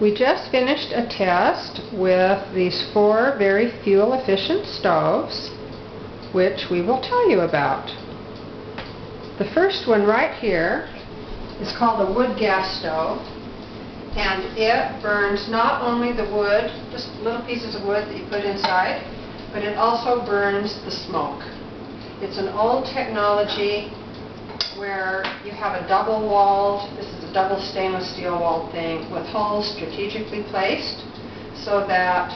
We just finished a test with these 4 very fuel-efficient stoves, which we will tell you about. The first one right here is called a wood gas stove, and it burns not only the wood, just little pieces of wood that you put inside, but it also burns the smoke. It's an old technology where you have a double-walled, this is a double stainless steel walled thing with holes strategically placed so that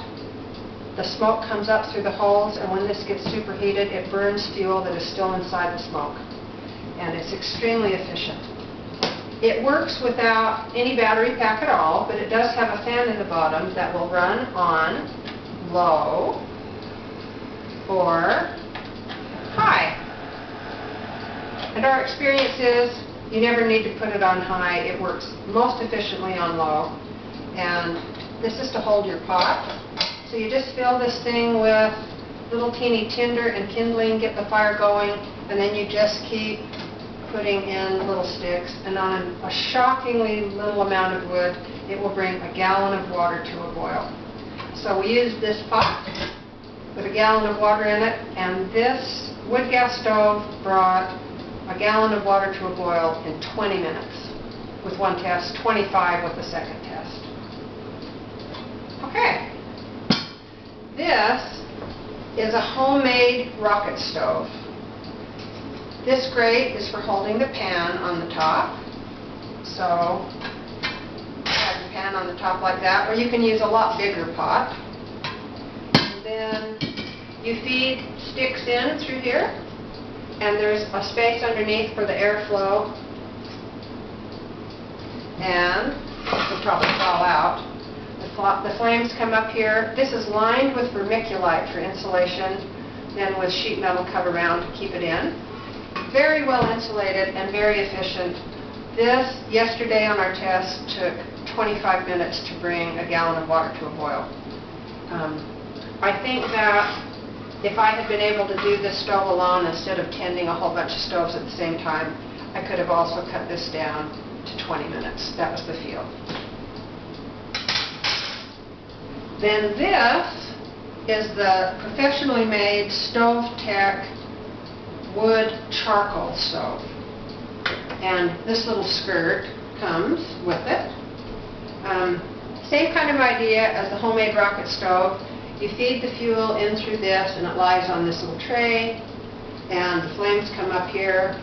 the smoke comes up through the holes, and when this gets superheated it burns fuel that is still inside the smoke, and it's extremely efficient. It works without any battery pack at all, but it does have a fan in the bottom that will run on low or high. And our experience is you never need to put it on high. It works most efficiently on low. And this is to hold your pot. So you just fill this thing with little teeny tinder and kindling, get the fire going, and then you just keep putting in little sticks. And on a shockingly little amount of wood, it will bring a gallon of water to a boil. So we used this pot with a gallon of water in it, and this wood gas stove brought a gallon of water to a boil in 20 minutes with one test, 25 with the second test. Okay. This is a homemade rocket stove. This grate is for holding the pan on the top. So you have your pan on the top like that, or you can use a lot bigger pot. And then you feed sticks in through here, and there's a space underneath for the airflow, and it will probably fall out. The flames come up here. This is lined with vermiculite for insulation, then with sheet metal cover around to keep it in. Very well insulated and very efficient. This, yesterday on our test, took 25 minutes to bring a gallon of water to a boil. I think that if I had been able to do this stove alone instead of tending a whole bunch of stoves at the same time, I could have also cut this down to 20 minutes. That was the feel. Then this is the professionally made StoveTec wood charcoal stove. And this little skirt comes with it. Same kind of idea as the homemade rocket stove. You feed the fuel in through this, and it lies on this little tray, and the flames come up here,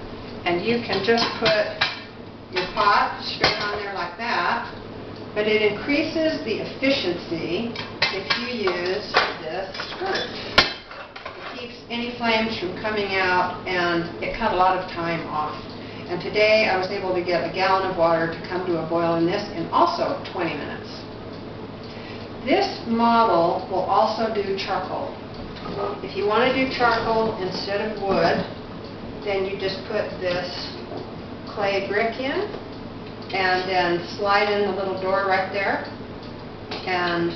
and you can just put your pot straight on there like that, but it increases the efficiency if you use this skirt. It keeps any flames from coming out, and it cut a lot of time off. And today I was able to get a gallon of water to come to a boil in this in also 20 minutes. This model will also do charcoal. If you want to do charcoal instead of wood, then you just put this clay brick in and then slide in the little door right there, and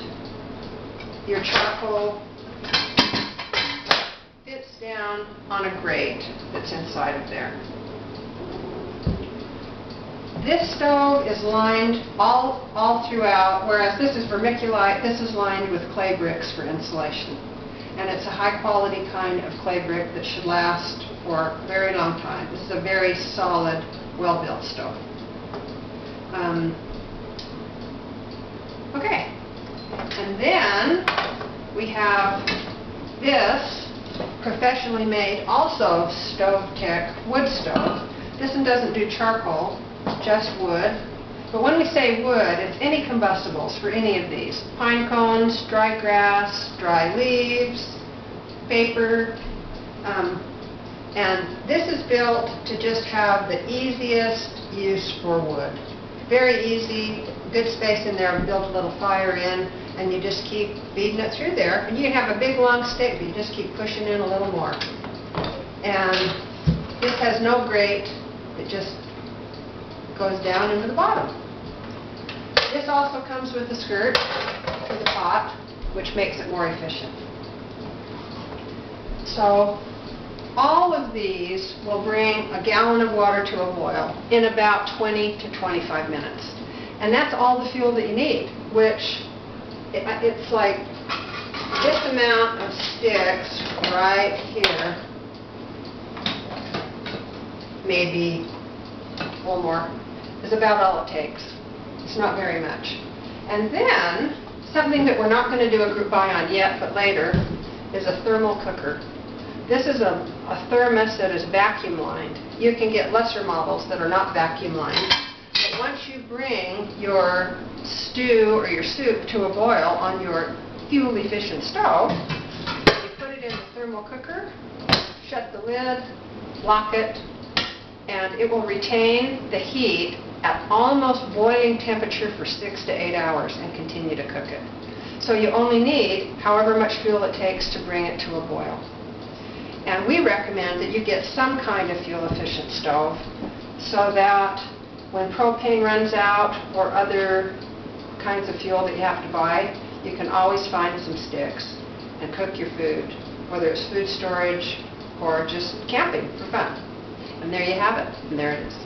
your charcoal fits down on a grate that's inside of there. This stove is lined all throughout, whereas this is vermiculite, this is lined with clay bricks for insulation. And it's a high quality kind of clay brick that should last for a very long time. This is a very solid, well-built stove. Okay. And then we have this professionally made also StoveTec wood stove. This one doesn't do charcoal, just wood. But when we say wood, it's any combustibles for any of these. Pine cones, dry grass, dry leaves, paper. And this is built to just have the easiest use for wood. Very easy, good space in there, build a little fire in, and you just keep feeding it through there. And you can have a big long stick, but you just keep pushing in a little more. And this has no grate, it just goes down into the bottom. This also comes with a skirt for the pot, which makes it more efficient. So all of these will bring a gallon of water to a boil in about 20 to 25 minutes. And that's all the fuel that you need, which it's like this amount of sticks right here, maybe a little more, is about all it takes. It's not very much. And then, something that we're not going to do a group buy on yet, but later, is a thermal cooker. This is a thermos that is vacuum lined. You can get lesser models that are not vacuum lined. But once you bring your stew or your soup to a boil on your fuel-efficient stove, you put it in the thermal cooker, shut the lid, lock it, and it will retain the heat at almost boiling temperature for 6 to 8 hours and continue to cook it. So you only need however much fuel it takes to bring it to a boil. And we recommend that you get some kind of fuel-efficient stove so that when propane runs out or other kinds of fuel that you have to buy, you can always find some sticks and cook your food, whether it's food storage or just camping for fun. And there you have it, and there it is.